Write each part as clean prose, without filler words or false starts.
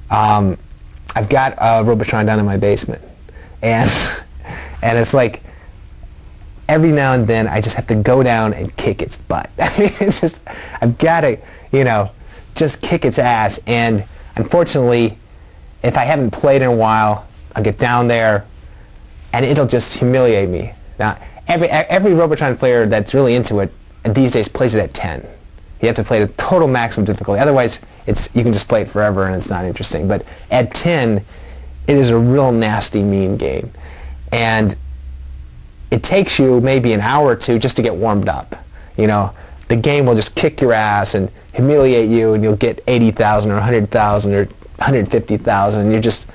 I've got a Robotron down in my basement, and it's like every now and then I just have to go down and kick its butt. I mean, it's just, I've got to, you know, just kick its ass. And unfortunately, if I haven't played in a while, I'll get down there and it'll just humiliate me. Now, every Robotron player that's really into it these days plays it at 10. You have to play the total maximum difficulty. Otherwise, you can just play it forever and it's not interesting. But at 10, it is a real nasty, mean game. And it takes you maybe an hour or two just to get warmed up. You know, the game will just kick your ass and humiliate you, and you'll get 80,000 or 100,000 or 150,000, and you're just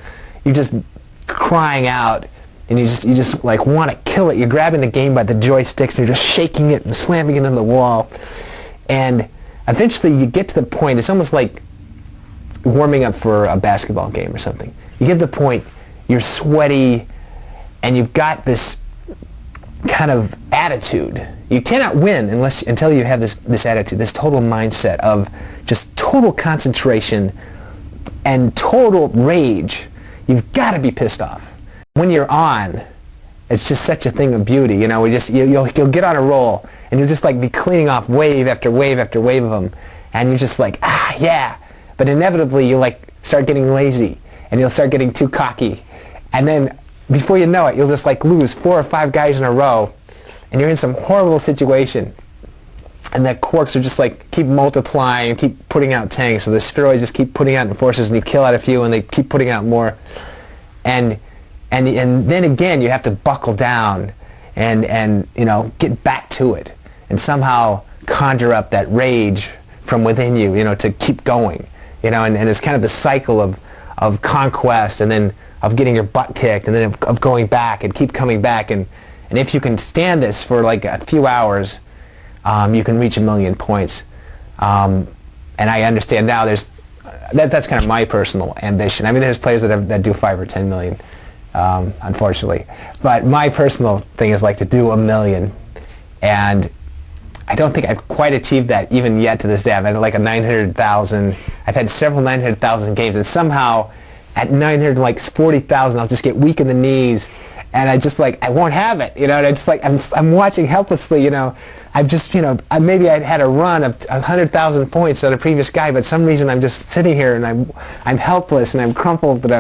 crying out, and you just like want to kill it. You're grabbing the game by the joysticks, and you're just shaking it and slamming it in the wall. And eventually you get to the point, it's almost like warming up for a basketball game or something. You get to the point, you're sweaty, and you've got this kind of attitude. You cannot win until you have this attitude, this total mindset of just total concentration and total rage. You've got to be pissed off. When you're on, it's just such a thing of beauty. You know, you'll get on a roll, and you'll just like be cleaning off wave after wave after wave of them, and you're just like, ah, yeah. But inevitably, you like start getting lazy, and you'll start getting too cocky, and then before you know it, you'll just like lose 4 or 5 guys in a row, and you're in some horrible situation, and the quarks are just like keep multiplying and keep putting out tanks, so the spheroids just keep putting out enforcers, and you kill out a few, and they keep putting out more, and then again you have to buckle down and you know, get back to it and somehow conjure up that rage from within you, you know, to keep going, you know, and it's kind of the cycle of conquest, and then of getting your butt kicked, and then of going back and keep coming back, and if you can stand this for like a few hours, you can reach 1,000,000 points. And I understand now that's kind of my personal ambition. I mean, there's players that do 5 or 10 million, unfortunately, but my personal thing is like to do 1,000,000, and I don't think I've quite achieved that even yet to this day. I've had like a 900,000. I've had several 900,000 games, and somehow at 940,000, I'll just get weak in the knees, and I won't have it, you know. And I just like I'm watching helplessly, you know. I've just, you know, maybe I'd had a run of 100,000 points on a previous guy, but some reason I'm just sitting here and I'm helpless and I'm crumpled, but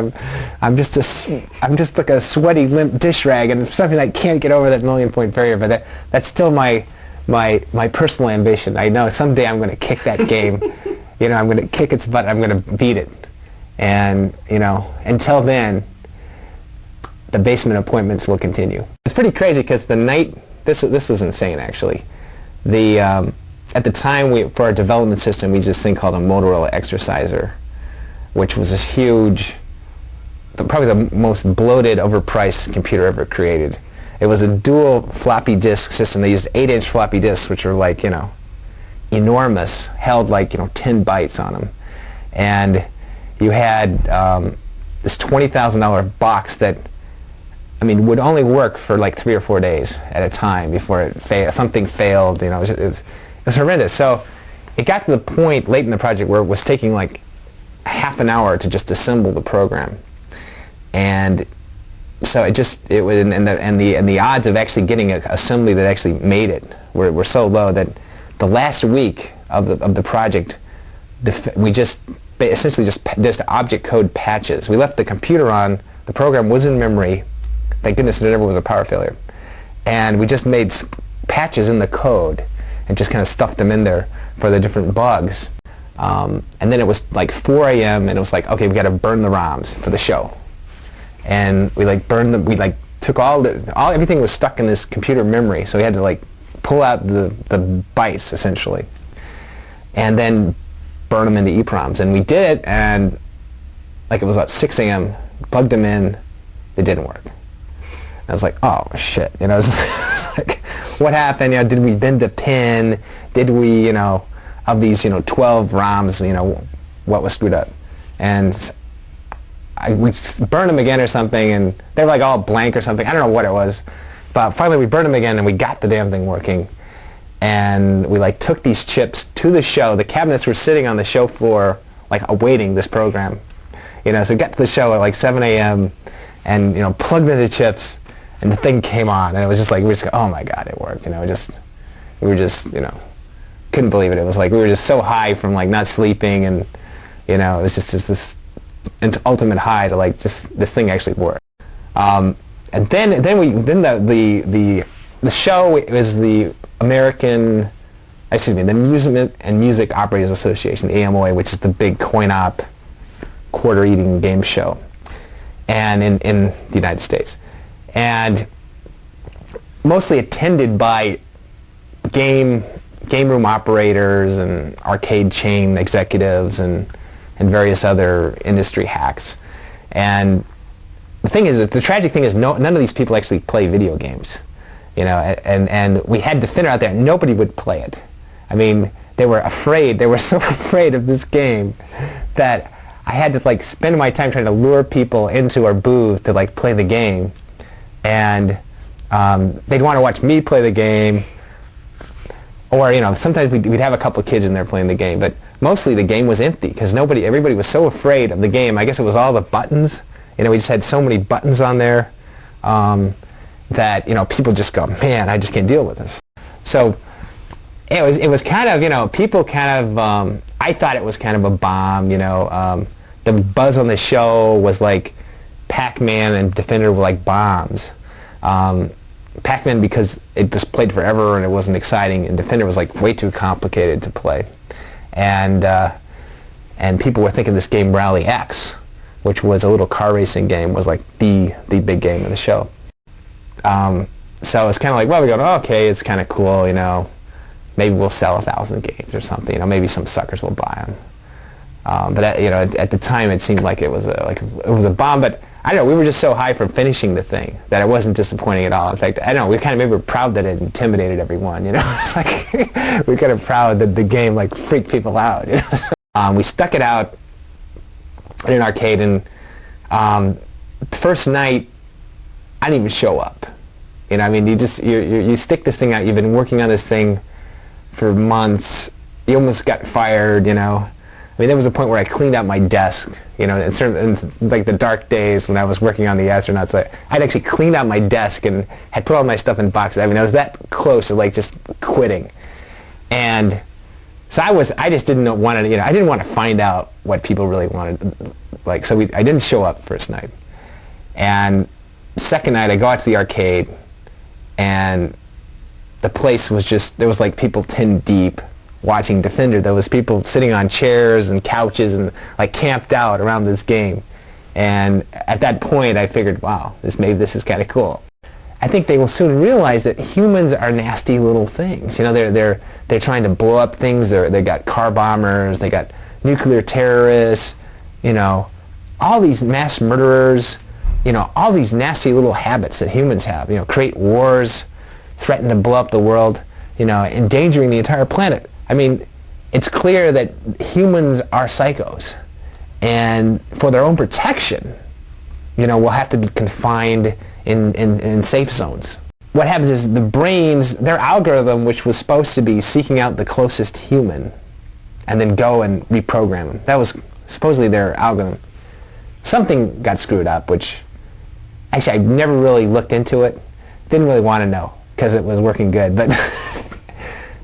I'm just like a sweaty, limp dish rag, and something I can't get over that 1,000,000 point barrier. But that's still my personal ambition. I know someday I'm going to kick that game. You know, I'm going to kick its butt. I'm going to beat it. And, you know, until then, the basement appointments will continue. It's pretty crazy because the night, this was insane actually. At the time, for our development system, we used this thing called a Motorola Exerciser, which was this huge, probably the most bloated, overpriced computer ever created. It was a dual floppy disk system. They used 8-inch floppy disks, which are like, you know, enormous, held like, you know, 10 bytes on them. And you had this $20,000 box that, I mean, would only work for like 3 or 4 days at a time before something failed. You know, it was horrendous. So it got to the point late in the project where it was taking like half an hour to just assemble the program, and so and the odds of actually getting an assembly that actually made it were so low that the last week of the project, we just essentially just object code patches. We left the computer on. The program was in memory. Thank goodness there never was a power failure. And we just made patches in the code and just kind of stuffed them in there for the different bugs. And then it was like 4 a.m. and it was like, okay, we got to burn the ROMs for the show. And we like burned them. We like took everything was stuck in this computer memory, so we had to like pull out the bytes essentially, and then burn them into EPROMs. And we did it, and like it was at 6 a.m. Plugged them in, it didn't work. I was like, oh shit, you know, it's like, what happened? You know, did we bend a pin? Did we, you know, of these, you know, 12 ROMs, you know, what was screwed up? And we just burned them again or something, and they were like all blank or something. I don't know what it was, but finally we burned them again, and we got the damn thing working. And we like took these chips to the show. The cabinets were sitting on the show floor, like awaiting this program. You know, so we got to the show at like 7 a.m. and, you know, plugged in the chips, and the thing came on, and it was just like, we just go, oh my God, it worked. You know, we were just, you know, couldn't believe it. It was like we were just so high from like not sleeping, and, you know, it was just this ultimate high to like just this thing actually worked. And then the show, it was the American, excuse me, the Amusement and Music Operators Association, the AMOA, which is the big coin-op, quarter-eating game show, and in the United States, and mostly attended by game room operators and arcade chain executives and various other industry hacks. And the thing is, the tragic thing is, none of these people actually play video games, you know, and we had Defender out there, and nobody would play it. I mean, they were afraid, they were so afraid of this game that I had to like spend my time trying to lure people into our booth to like play the game, and they'd want to watch me play the game, or, you know, sometimes we'd have a couple of kids in there playing the game, but mostly the game was empty because everybody was so afraid of the game. I guess it was all the buttons. You know, we just had so many buttons on there that, you know, people just go, man, I just can't deal with this. So it was kind of, you know, people kind of, I thought it was kind of a bomb, you know. The buzz on the show was like Pac-Man and Defender were like bombs. Pac-Man because it just played forever and it wasn't exciting, and Defender was like way too complicated to play. And people were thinking this game Rally X, which was a little car racing game, was like the big game of the show. So it's kind of like, well, we go, oh, okay, it's kind of cool, you know. Maybe we'll sell 1,000 games or something. You know, maybe some suckers will buy them. But you know, at the time, it seemed like it was a bomb. But I don't know. We were just so high from finishing the thing that it wasn't disappointing at all. In fact, I don't know. We kind of maybe were proud that it intimidated everyone. You know, it's like we're kind of proud that the game like freaked people out. You know? We stuck it out in an arcade, and the first night, I didn't even show up. You know, I mean, you stick this thing out. You've been working on this thing for months. You almost got fired, you know. I mean, there was a point where I cleaned out my desk, you know, in like the dark days when I was working on the astronauts. I'd actually cleaned out my desk and had put all my stuff in boxes. I mean, I was that close to like just quitting. And so I just didn't want to, you know, I didn't want to find out what people really wanted. Like, so I didn't show up first night. And second night, I go out to the arcade, and the place was just, there was like people 10 deep watching Defender. There was people sitting on chairs and couches and like camped out around this game. And at that point, I figured, wow, maybe this is kind of cool. I think they will soon realize that humans are nasty little things. You know, they're trying to blow up things. They got car bombers. They got nuclear terrorists. You know, all these mass murderers. You know, all these nasty little habits that humans have. You know, create wars, threaten to blow up the world. You know, endangering the entire planet. I mean, it's clear that humans are psychos, and for their own protection, you know, we'll have to be confined in safe zones. What happens is the brains, their algorithm, which was supposed to be seeking out the closest human and then go and reprogram them. That was supposedly their algorithm. Something got screwed up, which actually I never really looked into it. Didn't really want to know because it was working good, but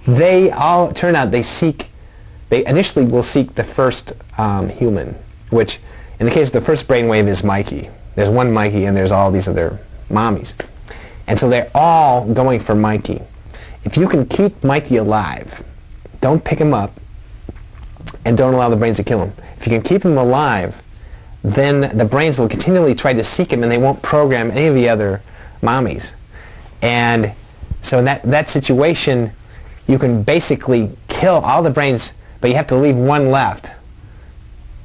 they all turn out they initially will seek the first human, which in the case of the first brainwave is Mikey. There's one Mikey and there's all these other mommies. And so they're all going for Mikey. If you can keep Mikey alive, don't pick him up and don't allow the brains to kill him. If you can keep him alive, then the brains will continually try to seek him and they won't program any of the other mommies. And so in that situation, you can basically kill all the brains, but you have to leave one left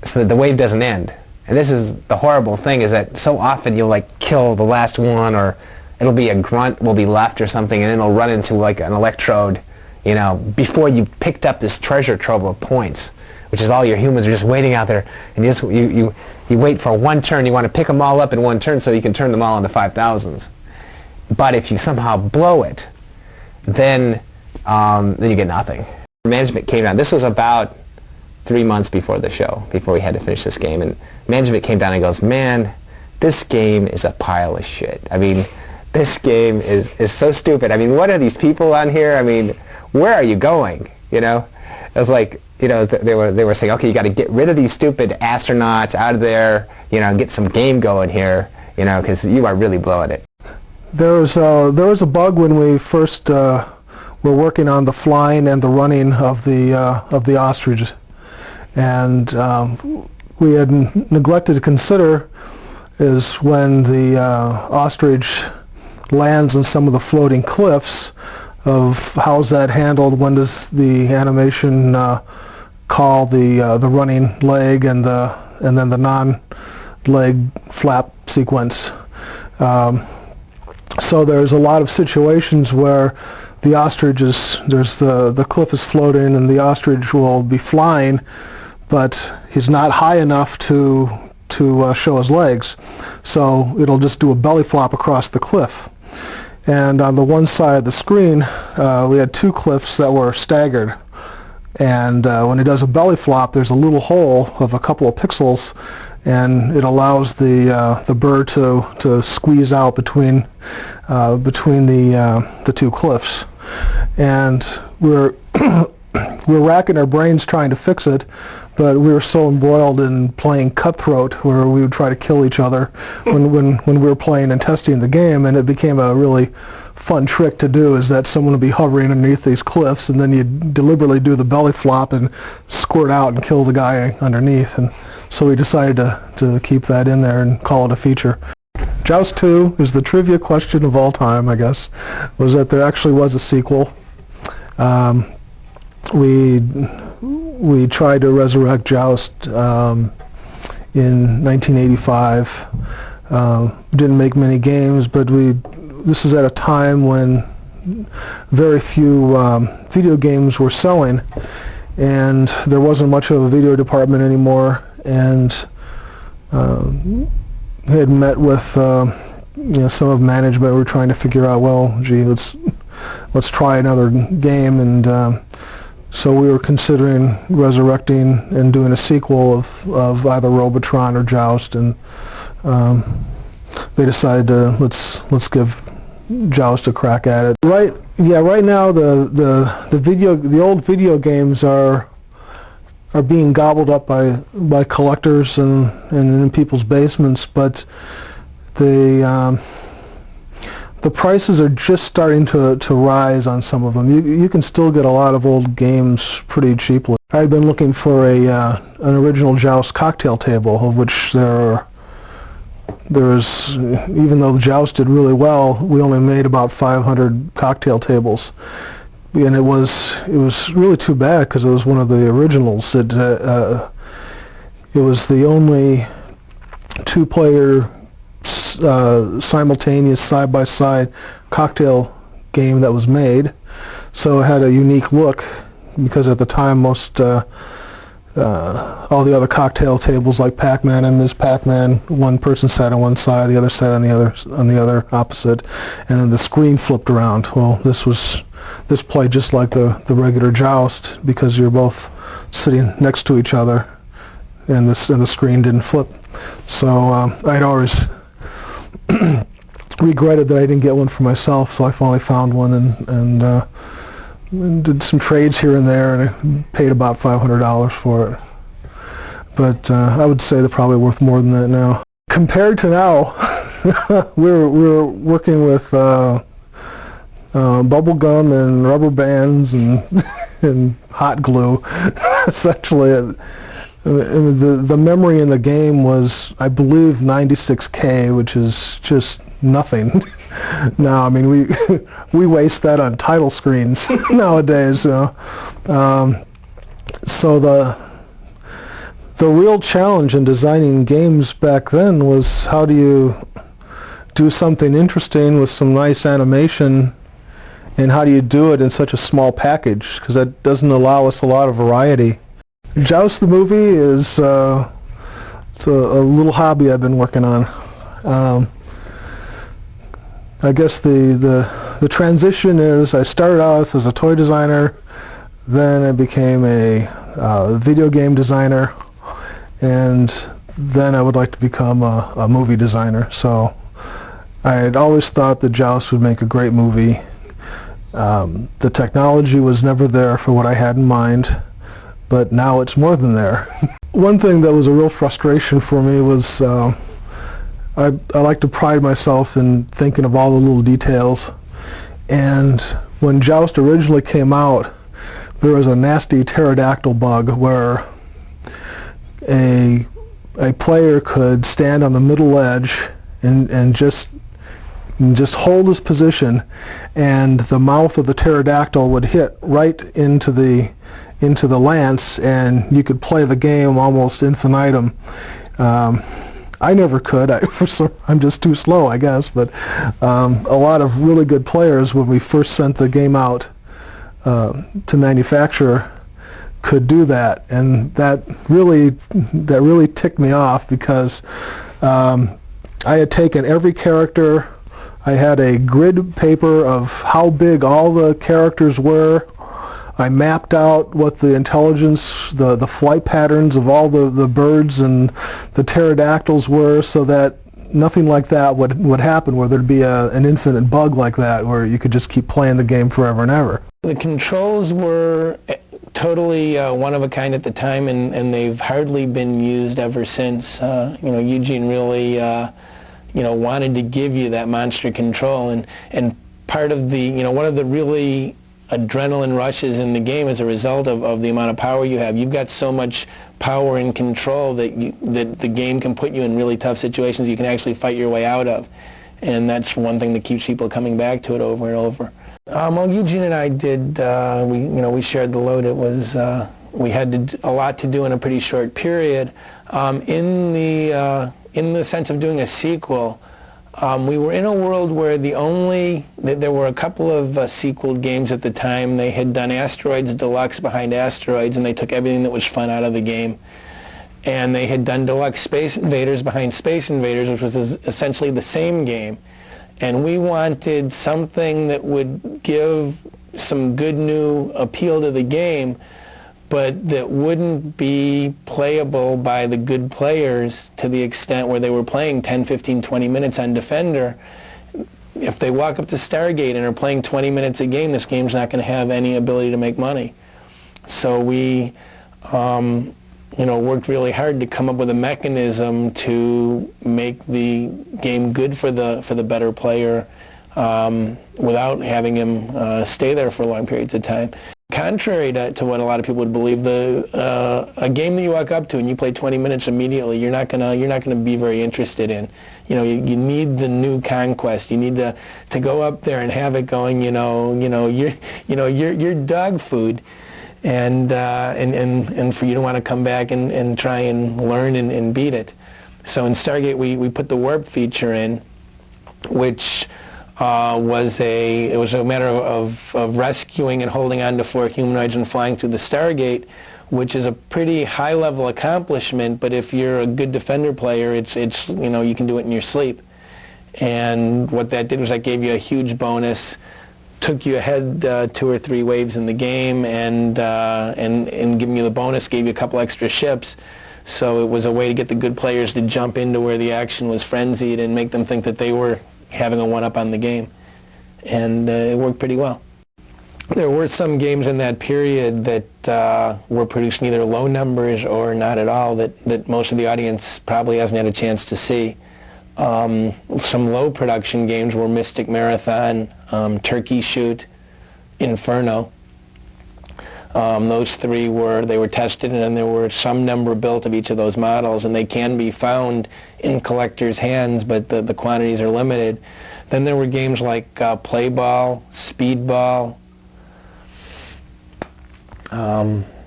so that the wave doesn't end. And this is the horrible thing, is that so often you'll like kill the last one, or it'll be a grunt will be left or something, and then it'll run into like an electrode, you know, before you've picked up this treasure trove of points, which is all your humans are just waiting out there, and you wait for one turn. You want to pick them all up in one turn so you can turn them all into 5,000s. But if you somehow blow it, then you get nothing. Management came down. This was about 3 months before the show, before we had to finish this game, and management came down and goes, man, this game is a pile of shit. I mean, this game is so stupid. I mean, what are these people on here? I mean, where are you going? You know, it was like, you know, they were saying, okay, you got to get rid of these stupid astronauts out of there, you know, and get some game going here, you know, because you are really blowing it. There was a bug when we first were working on the flying and the running of the ostrich, and we had neglected to consider is when the ostrich lands on some of the floating cliffs, of how's that handled. When does the animation call the running leg and then the non-leg flap sequence? So there's a lot of situations where the ostrich is, the cliff is floating and the ostrich will be flying, but he's not high enough to show his legs, so it'll just do a belly flop across the cliff. And on the one side of the screen, we had two cliffs that were staggered, and when it does a belly flop, there's a little hole of a couple of pixels, and it allows the bird to squeeze out between the two cliffs. And we're racking our brains trying to fix it, but we were so embroiled in playing Cutthroat, where we would try to kill each other when we were playing and testing the game, and it became a really fun trick to do, is that someone would be hovering underneath these cliffs, and then you'd deliberately do the belly flop and squirt out and kill the guy underneath. And so we decided to keep that in there and call it a feature. Joust 2 is the trivia question of all time, I guess, was that there actually was a sequel. We tried to resurrect Joust in 1985. Didn't make many games, but this is at a time when very few video games were selling, and there wasn't much of a video department anymore. And had met with you know, some of management. We were trying to figure out, well, gee, let's try another game, and so we were considering resurrecting and doing a sequel of either Robotron or Joust, and they decided to let's give Joust a crack at it. Right now the old video games are being gobbled up by collectors and in people's basements, but the prices are just starting to rise on some of them. You can still get a lot of old games pretty cheaply. I've been looking for an original Joust cocktail table, of which there is, even though Joust did really well, we only made about 500 cocktail tables. And it was really too bad, because it was one of the originals. It was the only two-player simultaneous side-by-side cocktail game that was made, so it had a unique look, because at the time most all the other cocktail tables like Pac-Man and Ms. Pac-Man, one person sat on one side, the other sat on the other opposite, and then the screen flipped around. Well, this played just like the regular Joust, because you're both sitting next to each other, and the screen didn't flip. So I'd always regretted that I didn't get one for myself, so I finally found one and did some trades here and there, and I paid about $500 for it. But I would say they're probably worth more than that now. Compared to now, we're working with bubble gum and rubber bands and hot glue. Essentially, the memory in the game was, I believe, 96K, which is just nothing. Now, I mean, we waste that on title screens nowadays. You know? So the real challenge in designing games back then was, how do you do something interesting with some nice animation, and how do you do it in such a small package, because that doesn't allow us a lot of variety. Joust the movie is it's a little hobby I've been working on. I guess the transition is, I started off as a toy designer, then I became a video game designer, and then I would like to become a movie designer. So I had always thought that Joust would make a great movie. The technology was never there for what I had in mind, but now it's more than there. One thing that was a real frustration for me was I like to pride myself in thinking of all the little details, and when Joust originally came out, there was a nasty pterodactyl bug where a player could stand on the middle edge and just hold his position, and the mouth of the pterodactyl would hit right into the lance, and you could play the game almost infinitum. I never could. I'm just too slow, I guess. But a lot of really good players, when we first sent the game out to manufacture, could do that, and that really ticked me off, because I had taken every character. I had a grid paper of how big all the characters were. I mapped out what the intelligence, the flight patterns of all the birds and the pterodactyls were, so that nothing like that would happen, where there'd be an infinite bug like that, where you could just keep playing the game forever and ever. The controls were totally one of a kind at the time, and they've hardly been used ever since. Eugene really wanted to give you that monster control, and part of the, one of the really adrenaline rushes in the game as a result of the amount of power you have. You've got so much power and control that the game can put you in really tough situations you can actually fight your way out of, and that's one thing that keeps people coming back to it over and over. Well, Eugene and I did, we shared the load. It was, we had a lot to do in a pretty short period. In the sense of doing a sequel, we were in a world where there were a couple of sequel games at the time. They had done Asteroids Deluxe behind Asteroids, and they took everything that was fun out of the game. And they had done Deluxe Space Invaders behind Space Invaders, which was essentially the same game. And we wanted something that would give some good new appeal to the game, but that wouldn't be playable by the good players to the extent where they were playing 10, 15, 20 minutes on Defender. If they walk up to Stargate and are playing 20 minutes a game, this game's not going to have any ability to make money. So we worked really hard to come up with a mechanism to make the game good for the better player without having him stay there for long periods of time. Contrary to what a lot of people would believe, a game that you walk up to and you play 20 minutes immediately, you're not gonna be very interested in. You need the new conquest. You need to go up there and have it going. You're dog food, and for you to want to come back and try and learn and beat it. So in Stargate, we put the warp feature in, which was a matter of rescuing and holding on to 4 humanoids and flying through the Stargate, which is a pretty high-level accomplishment. But if you're a good Defender player, it's you can do it in your sleep. And what that did was that gave you a huge bonus, took you ahead 2 or 3 waves in the game, and giving you the bonus gave you a couple extra ships. So it was a way to get the good players to jump into where the action was frenzied and make them think that they were having a one-up on the game. And it worked pretty well. There were some games in that period that were producing either low numbers or not at all that most of the audience probably hasn't had a chance to see. Some low production games were Mystic Marathon, Turkey Shoot, Inferno. Those 3 were tested, and then there were some number built of each of those models, and they can be found in collectors' hands, but the quantities are limited. Then there were games like Play Ball, Speedball.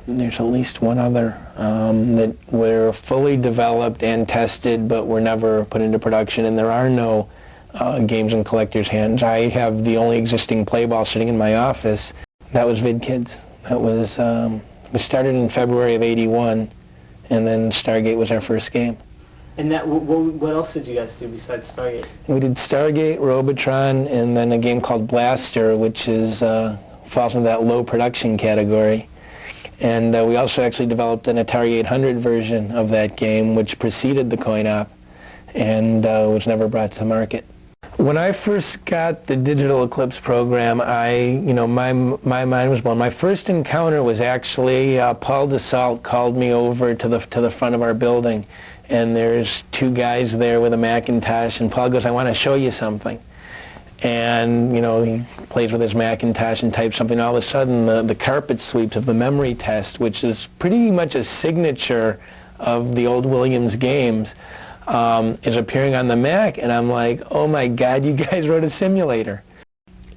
There's at least one other that were fully developed and tested, but were never put into production, and there are no games in collectors' hands. I have the only existing Play Ball sitting in my office. That was VidKids. That was, we started in February of '81, and then Stargate was our first game. And what else did you guys do besides Stargate? We did Stargate, Robotron, and then a game called Blaster, which is falls into that low production category. And we also actually developed an Atari 800 version of that game, which preceded the coin-op and was never brought to market. When I first got the Digital Eclipse program, my mind was blown. My first encounter was actually Paul DeSalt called me over to the front of our building, and there's two guys there with a Macintosh, and Paul goes, "I want to show you something." And he plays with his Macintosh and types something. All of a sudden, the carpet sweeps of the memory test, which is pretty much a signature of the old Williams games, is appearing on the Mac, and I'm like, oh my God, you guys wrote a simulator.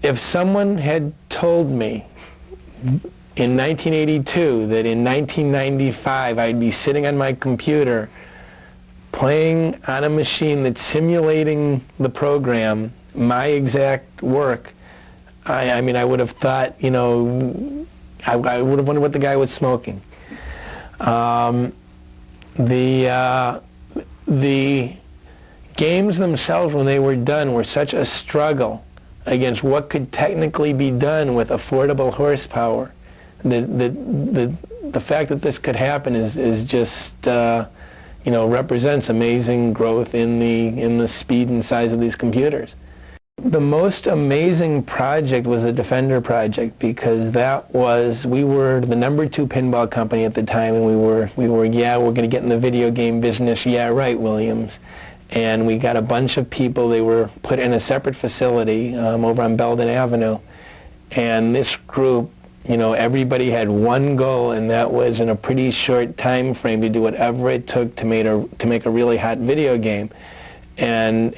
If someone had told me in 1982 that in 1995 I'd be sitting on my computer playing on a machine that's simulating the program, my exact work, I mean, I would have thought, I would have wondered what the guy was smoking. The games themselves, when they were done, were such a struggle against what could technically be done with affordable horsepower. The fact that this could happen is just, represents amazing growth in the speed and size of these computers. The most amazing project was the Defender project, because we were the #2 pinball company at the time, and we were we're going to get in the video game business, yeah right, Williams. And we got a bunch of people. They were put in a separate facility over on Belden Avenue, and this group, everybody had one goal, and that was in a pretty short time frame to do whatever it took to make a really hot video game. And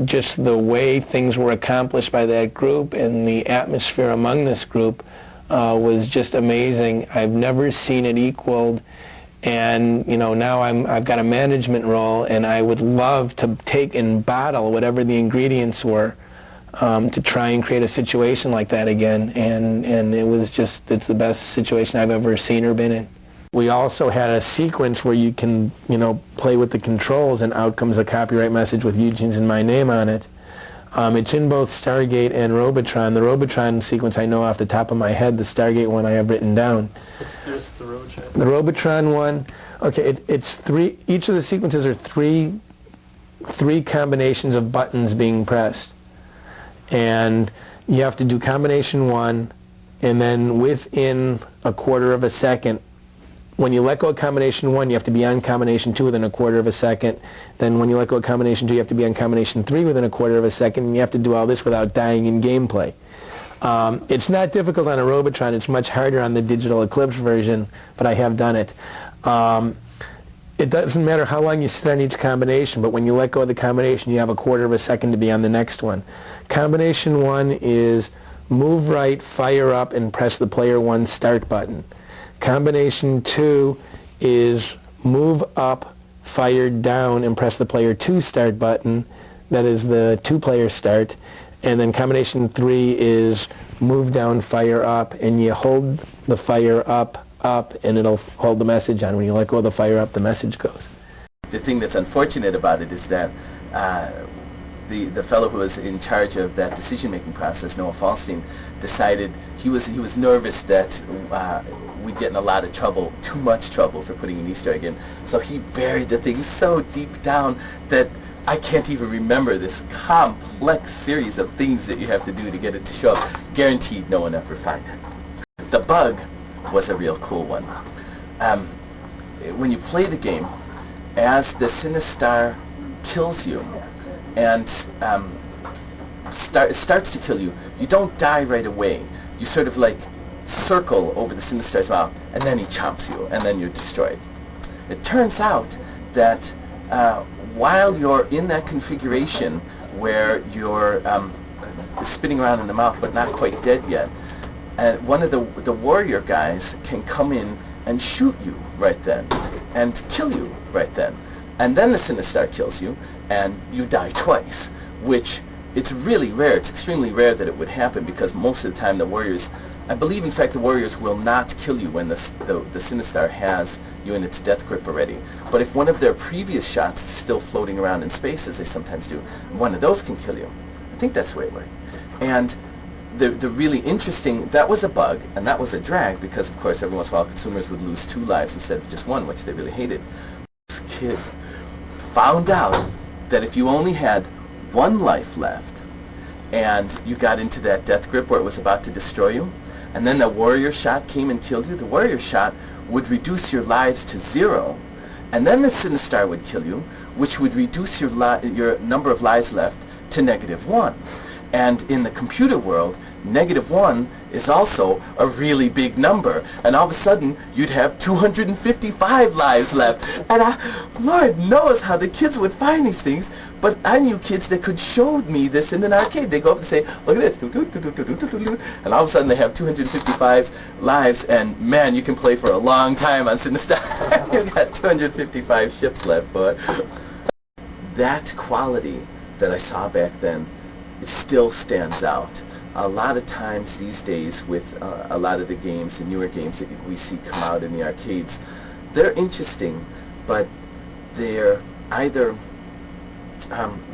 just the way things were accomplished by that group and the atmosphere among this group was just amazing. I've never seen it equaled. And now I've got a management role, and I would love to take and bottle whatever the ingredients were to try and create a situation like that again. And it's the best situation I've ever seen or been in. We also had a sequence where you can, play with the controls, and out comes a copyright message with Eugene's and my name on it. It's in both Stargate and Robotron. The Robotron sequence I know off the top of my head. The Stargate one I have written down. What's the Robotron? The Robotron one, okay, it's three. Each of the sequences are three combinations of buttons being pressed, and you have to do combination 1, and then within a quarter of a second. When you let go of combination 1, you have to be on combination 2 within a quarter of a second. Then when you let go of combination 2, you have to be on combination 3 within a quarter of a second, and you have to do all this without dying in gameplay. It's not difficult on a Robotron. It's much harder on the Digital Eclipse version, but I have done it. It doesn't matter how long you sit on each combination, but when you let go of the combination, you have a quarter of a second to be on the next one. Combination 1 is move right, fire up, and press the player 1 start button. Combination 2 is move up, fire down, and press the player 2 start button. That is the 2-player start. And then combination 3 is move down, fire up, and you hold the fire up, and it'll hold the message on. When you let go of the fire up, the message goes. The thing that's unfortunate about it is that the fellow who was in charge of that decision-making process, Noah Falstein, decided he was nervous that we'd get in a lot of trouble, too much trouble, for putting an Easter egg in. So he buried the thing so deep down that I can't even remember this complex series of things that you have to do to get it to show up. Guaranteed no one ever find it. The bug was a real cool one. When you play the game, as the Sinistar kills you and starts to kill you, you don't die right away. You sort of like circle over the Sinistar's mouth, and then he chomps you, and then you're destroyed. It turns out that while you're in that configuration where you're spinning around in the mouth but not quite dead yet, one of the warrior guys can come in and shoot you right then and kill you right then. And then the Sinistar kills you, and you die twice, which it's really rare. It's extremely rare that it would happen, because most of the time the warriors, I believe in fact the warriors will not kill you when the Sinistar has you in its death grip already. But if one of their previous shots is still floating around in space, as they sometimes do, one of those can kill you. I think that's the way it works. And the really interesting, that was a bug, and that was a drag, because of course every once in a while consumers would lose 2 lives instead of just 1, which they really hated. These kids found out that if you only had 1 life left, and you got into that death grip where it was about to destroy you, and then the warrior shot came and killed you, the warrior shot would reduce your lives to 0, and then the Sinistar would kill you, which would reduce your number of lives left to -1. And in the computer world, -1 is also a really big number. And all of a sudden, you'd have 255 lives left. And Lord knows how the kids would find these things. But I knew kids that could show me this in an arcade. They go up and say, look at this. And all of a sudden, they have 255 lives. And man, you can play for a long time on Sinistar. You've got 255 ships left, boy. That quality that I saw back then, it still stands out. A lot of times these days with a lot of the games, the newer games that we see come out in the arcades, they're interesting, but they're either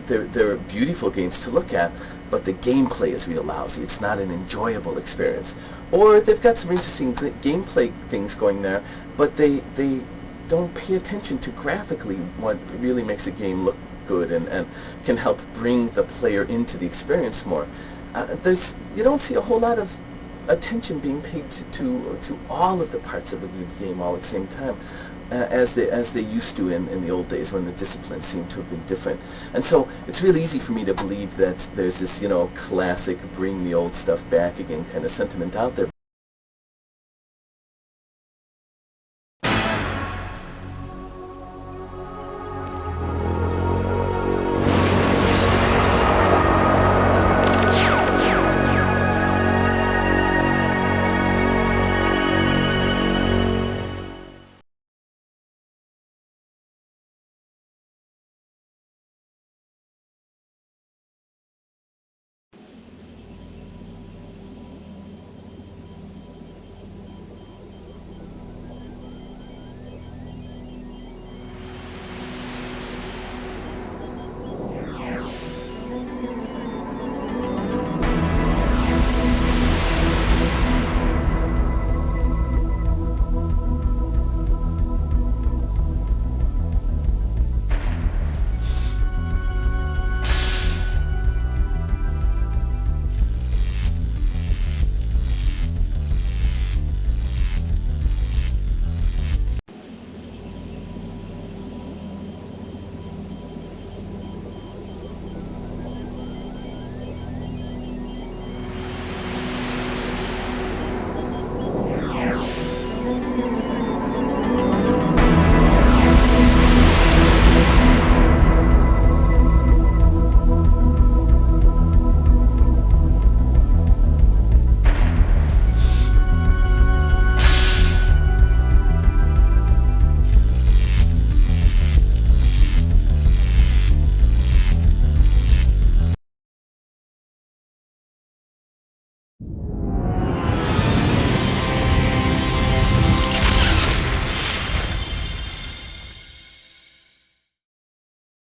they're beautiful games to look at, but the gameplay is real lousy. It's not an enjoyable experience. Or they've got some interesting gameplay things going there, but they don't pay attention to graphically what really makes a game look good and can help bring the player into the experience more. You don't see a whole lot of attention being paid to all of the parts of a good game all at the same time, as they used to in the old days when the discipline seemed to have been different. And so it's really easy for me to believe that there's this, classic bring the old stuff back again kind of sentiment out there.